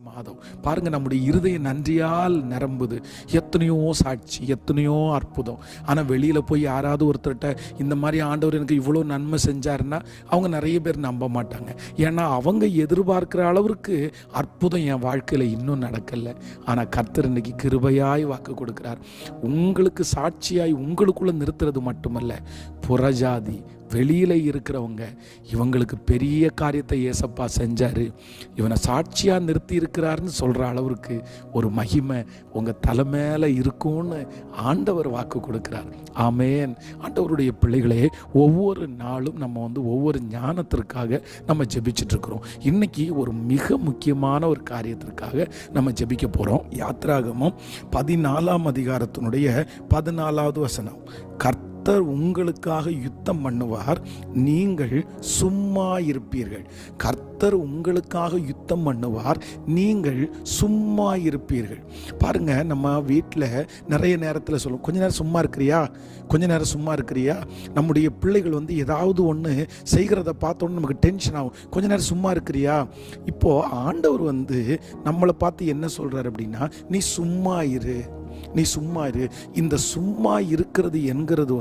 மாதம் பாருங்க, நம்முடைய இருதயம் நன்றியால் நிரம்புது. எத்தனையோ சாட்சி, எத்தனையோ அற்புதம். ஆனால் வெளியில் போய் யாராவது ஒருத்தர்கிட்ட இந்த மாதிரி ஆண்டவர் எனக்கு இவ்வளோ நன்மை செஞ்சாருன்னா அவங்க நிறைய பேர் நம்ப மாட்டாங்க. ஏன்னா அவங்க எதிர்பார்க்குற அளவுக்கு அற்புதம் என் வாழ்க்கையில் இன்னும் நடக்கலை. ஆனால் கர்த்தர் இன்னைக்கு கிருபையாய் வாக்கு கொடுக்கிறார். உங்களுக்கு சாட்சியாய் உங்களுக்குள்ளே நிறுத்துறது மட்டுமல்ல, புறஜாதி வெளியில் இருக்கிறவங்க இவங்களுக்கு பெரிய காரியத்தை ஏசப்பா செஞ்சார், இவனை சாட்சியாக நிறுத்தி இருக்கிறாருன்னு சொல்கிற அளவுக்கு ஒரு மகிமை உங்கள் தலை மேலே இருக்கும்னு ஆண்டவர் வாக்கு கொடுக்கிறார். ஆமேன். ஆண்டவருடைய பிள்ளைகளே, ஒவ்வொரு நாளும் நம்ம ஒவ்வொரு ஞானத்திற்காக நம்ம ஜெபிச்சிட்ருக்கிறோம். இன்றைக்கி ஒரு மிக முக்கியமான ஒரு காரியத்திற்காக நம்ம ஜெபிக்க போகிறோம். யாத்திராகமம் 14ஆம் அதிகாரத்தினுடைய 14வது வசனம். கர்த்தர் உங்களுக்காக யுத்தம் பண்ணுவார், நீங்கள் சும்மா இருப்பீர்கள். கர்த்தர் உங்களுக்காக யுத்தம் பண்ணுவார், நீங்கள் சும்மா இருப்பீர்கள். பாருங்க, நம்ம வீட்டில் நிறைய நேரத்தில் சொல்லுவோம், கொஞ்ச நேரம் சும்மா இருக்கிறியா, கொஞ்ச நேரம் சும்மா இருக்கிறியா. நம்முடைய பிள்ளைகள் ஏதாவது ஒன்று செய்கிறத பார்த்தோன்னு நமக்கு டென்ஷன் ஆகும். கொஞ்ச நேரம் சும்மா இருக்கிறியா. இப்போது ஆண்டவர் நம்மளை பார்த்து என்ன சொல்கிறார் அப்படின்னா, நீ சும்மா இரு, நீ சும்மா இரு. இந்த சும்மா இருக்கிறது என்கிறது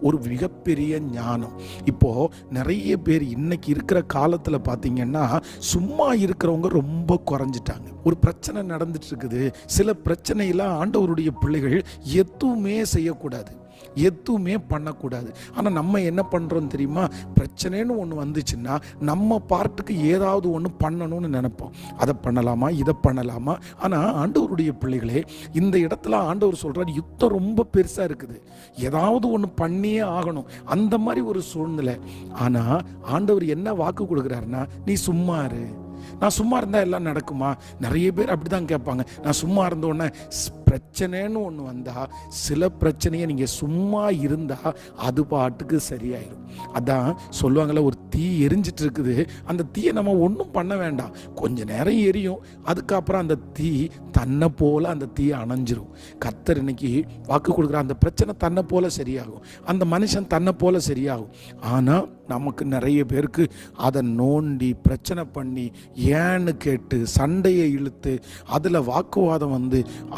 ஒரு மிகப்பெரிய ஞானம். இப்போ நிறைய பேர் இன்னைக்கு இருக்கிற காலத்தில் பார்த்தீங்கன்னா சும்மா இருக்கிறவங்க ரொம்ப குறைஞ்சிட்டாங்க. ஒரு பிரச்சனை நடந்துட்டு இருக்குது. சில பிரச்சனையெல்லாம் ஆண்டவருடைய பிள்ளைகள் எதுவுமே செய்யக்கூடாது, எதுவுமே பண்ணக்கூடாது. ஆனால் நம்ம என்ன பண்ணுறோம் தெரியுமா? பிரச்சனைன்னு ஒன்று வந்துச்சுன்னா நம்ம பார்ட்டுக்கு ஏதாவது ஒன்று பண்ணணும்னு நினைப்போம். அதை பண்ணலாமா, இதை பண்ணலாமா. ஆனால் ஆண்டவருடைய பிள்ளைகளே, இந்த இடத்துல ஆண்டவர் சொல்கிறார், யுத்தம் ரொம்ப பெருசாக இருக்குது, ஏதாவது ஒன்று பண்ணியே ஆகணும், அந்த மாதிரி ஒரு சூழ்நிலை. ஆனால் ஆண்டவர் என்ன வாக்கு கொடுக்குறாருன்னா, நீ சும்மா இரு. நான் சும்மா இருந்தால் எல்லாம் நடக்குமா? நிறைய பேர் அப்படி தான் கேட்பாங்க. நான் சும்மா இருந்தோடனே பிரச்சனைன்னு ஒன்று வந்தால், சில பிரச்சனையை நீங்கள் சும்மா இருந்தால் அது பாட்டுக்கு சரியாயிடும். அதான் சொல்லுவாங்கள்ல, ஒரு தீ எரிஞ்சிட்டு இருக்குது, அந்த தீயை நம்ம ஒன்றும் பண்ண வேண்டாம், கொஞ்ச நேரம் எரியும், அதுக்கப்புறம் அந்த தீ தன்னை போல் அந்த தீயை அணைஞ்சிரும். கர்த்தர் இன்னைக்கு வாக்கு கொடுக்குற அந்த பிரச்சனை தன்னை போல் சரியாகும், அந்த மனுஷன் தன்னை போல் சரியாகும். ஆனால் நமக்கு நிறைய பேருக்கு அதை நோண்டி பிரச்சனை பண்ணி ஏன்னு கேட்டு சண்டையை இழுத்து அதில் வாக்குவாதம்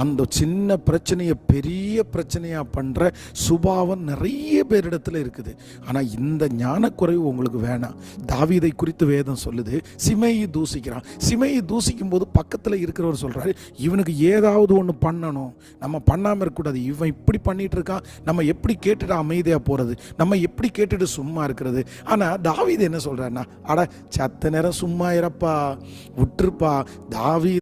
அந்த சின்ன பிரச்சனையை பெரிய பிரச்சனையாக பண்ணுற சுபாவம் நிறைய பேரிடத்துல இருக்குது. ஆனால் இந்த ஞானக்குறைவு உங்களுக்கு வேணாம். தாவீதை குறித்து வேதம் சொல்லுது, சிமையை தூசிக்கிறான். சிமையை தூசிக்கும் போது பக்கத்தில் இருக்கிறவர் சொல்கிறாரு, இவனுக்கு ஏதாவது ஒன்று பண்ணணும், நம்ம பண்ணாமல் இருக்கக்கூடாது. இவன் இப்படி பண்ணிட்டு இருக்கான், நம்ம எப்படி கேட்டுட்டு அமைதியாக போகிறது, நம்ம எப்படி கேட்டுட்டு சும்மா இருக்கிறது. ஆனால் தாவீது என்ன சொல்கிறாருன்னா, அட சத்த நேரம் சும்மா இருப்பா, விட்டுருப்பா. தாவீது